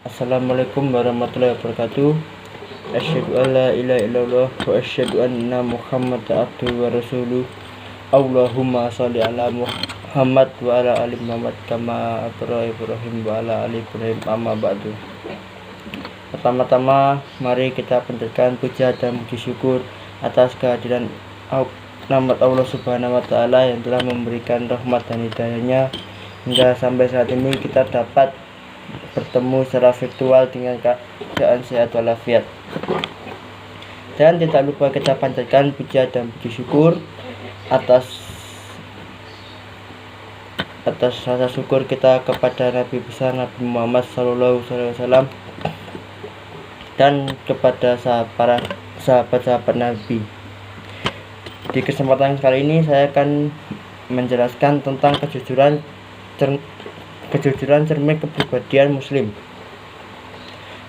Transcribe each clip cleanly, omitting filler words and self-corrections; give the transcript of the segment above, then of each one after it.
Assalamualaikum warahmatullahi wabarakatuh. Asyhadu an la ilaha illallah wa asyhadu anna Muhammadan abduhu wa rasuluh. Allahumma sholli ala Muhammad wa ala ali Muhammad kama Ibrahim wa ala ali Ibrahim, amma ba'du. Pertama-tama mari kita panjatkan puja dan puji syukur atas kehadiran nama Allah Subhanahu wa taala yang telah memberikan rahmat dan hidayahnya hingga sampai saat ini kita dapat bertemu secara virtual dengan keadaan sehat walafiat. Dan tidak lupa kita panjatkan puja dan puji syukur atas rasa syukur kita kepada Nabi besar Nabi Muhammad SAW dan kepada para sahabat-sahabat Nabi. Di kesempatan kali ini saya akan menjelaskan tentang kejujuran cermin kepribadian muslim.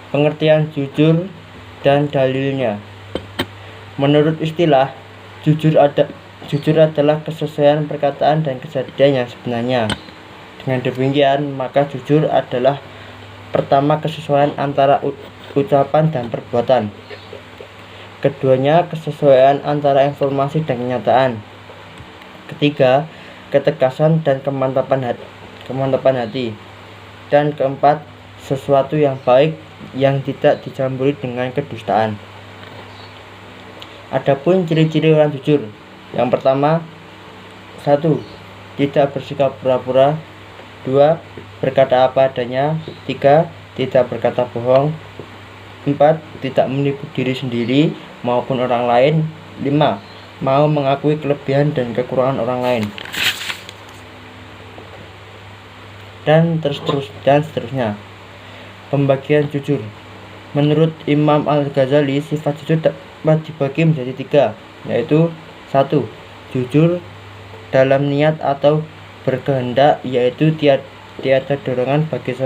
Pengertian jujur dan dalilnya. Menurut istilah, jujur adalah kesesuaian perkataan dan kejadian yang sebenarnya. Dengan demikian, maka jujur adalah pertama kesesuaian antara ucapan dan perbuatan. Keduanya, kesesuaian antara informasi dan kenyataan. Ketiga, ketegasan dan kemantapan hati. Dan keempat, sesuatu yang baik yang tidak dicampuri dengan kedustaan. Adapun ciri-ciri orang jujur. Yang pertama, 1. Tidak bersikap pura-pura. 2. Berkata apa adanya. 3. Tidak berkata bohong. 4. Tidak menipu diri sendiri maupun orang lain. 5. Mau mengakui kelebihan dan kekurangan orang lain. Dan seterusnya. Pembagian jujur. Menurut Imam Al-Ghazali, sifat jujur dapat dibagi menjadi 3, yaitu 1. Jujur dalam niat atau berkehendak, yaitu tiada dorongan bagi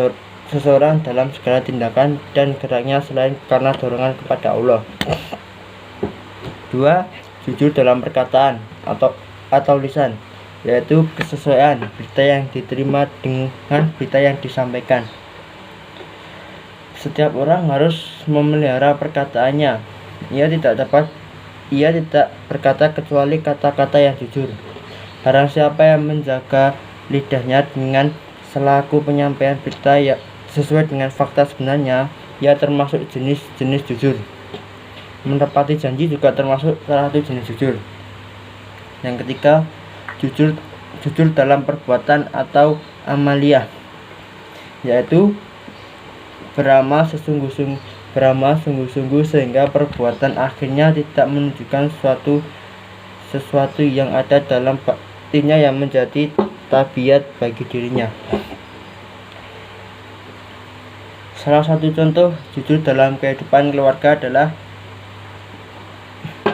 seseorang dalam segala tindakan dan geraknya selain karena dorongan kepada Allah. 2. Jujur dalam perkataan atau lisan, yaitu kesesuaian berita yang diterima dengan berita yang disampaikan. Setiap orang harus memelihara perkataannya. Ia tidak berkata kecuali kata-kata yang jujur. Barang siapa yang menjaga lidahnya dengan selaku penyampaian berita yang sesuai dengan fakta sebenarnya, ia termasuk jenis jujur. Menepati janji juga termasuk salah satu jenis jujur. Yang ketiga, jujur dalam perbuatan atau amaliyah, yaitu beramal sungguh-sungguh sehingga perbuatan akhirnya tidak menunjukkan sesuatu yang ada dalam batinnya yang menjadi tabiat bagi dirinya. Salah satu contoh jujur dalam kehidupan keluarga adalah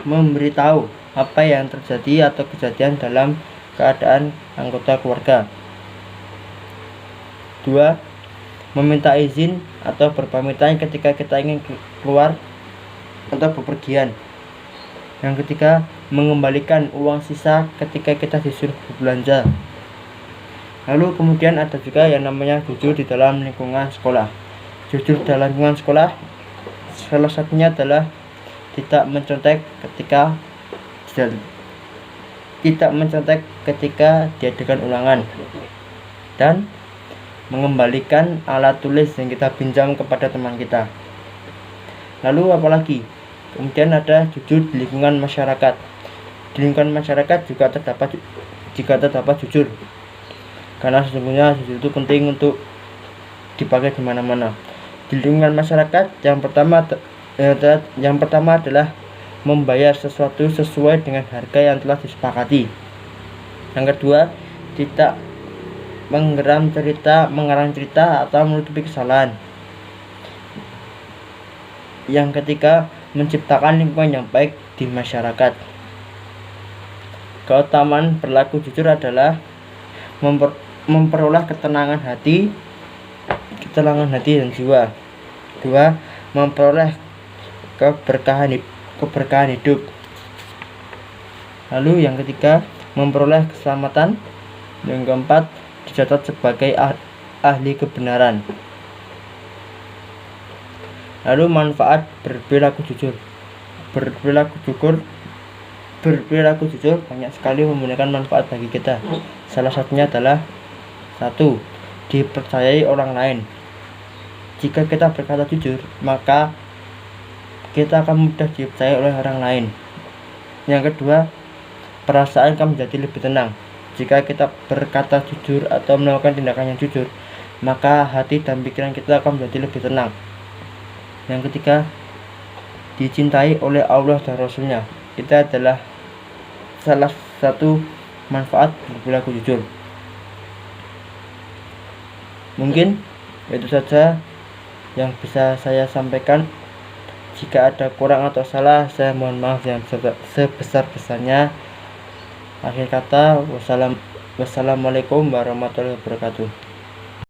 memberitahu apa yang terjadi atau kejadian dalam keadaan anggota keluarga. 2. Meminta izin atau berpamitan ketika kita ingin keluar atau bepergian. Yang ketiga, mengembalikan uang sisa ketika kita disuruh berbelanja. Lalu kemudian ada juga yang namanya jujur di dalam lingkungan sekolah. Jujur dalam lingkungan sekolah salah satunya adalah tidak mencontek ketika diadakan ulangan, dan mengembalikan alat tulis yang kita pinjam kepada teman kita. Lalu apalagi? Kemudian ada jujur di lingkungan masyarakat. Di lingkungan masyarakat juga terdapat jujur, karena sesungguhnya jujur itu penting untuk dipakai di mana-mana. Di lingkungan masyarakat, yang pertama adalah membayar sesuatu sesuai dengan harga yang telah disepakati. Yang kedua, tidak mengarang cerita atau menutupi kesalahan. Yang ketiga, menciptakan lingkungan yang baik di masyarakat. Keutamaan berlaku jujur adalah memperoleh ketenangan hati dan jiwa. 2. Memperoleh keberkahan hidup. Lalu yang ketiga, memperoleh keselamatan. Yang keempat, dicatat sebagai ahli kebenaran. Lalu manfaat berperilaku jujur. Berperilaku jujur banyak sekali memberikan manfaat bagi kita. Salah satunya adalah 1. Dipercayai orang lain. Jika kita berkata jujur, maka kita akan mudah dipercayai oleh orang lain. Yang kedua, perasaan akan menjadi lebih tenang. Jika kita berkata jujur atau melakukan tindakan yang jujur, maka hati dan pikiran kita akan menjadi lebih tenang. Yang ketiga, dicintai oleh Allah dan Rasulnya. Itu adalah salah satu manfaat berperilaku jujur. Mungkin itu saja yang bisa saya sampaikan. Jika ada kurang atau salah, saya mohon maaf yang sebesar-besarnya. Akhir kata, wassalamualaikum warahmatullahi wabarakatuh.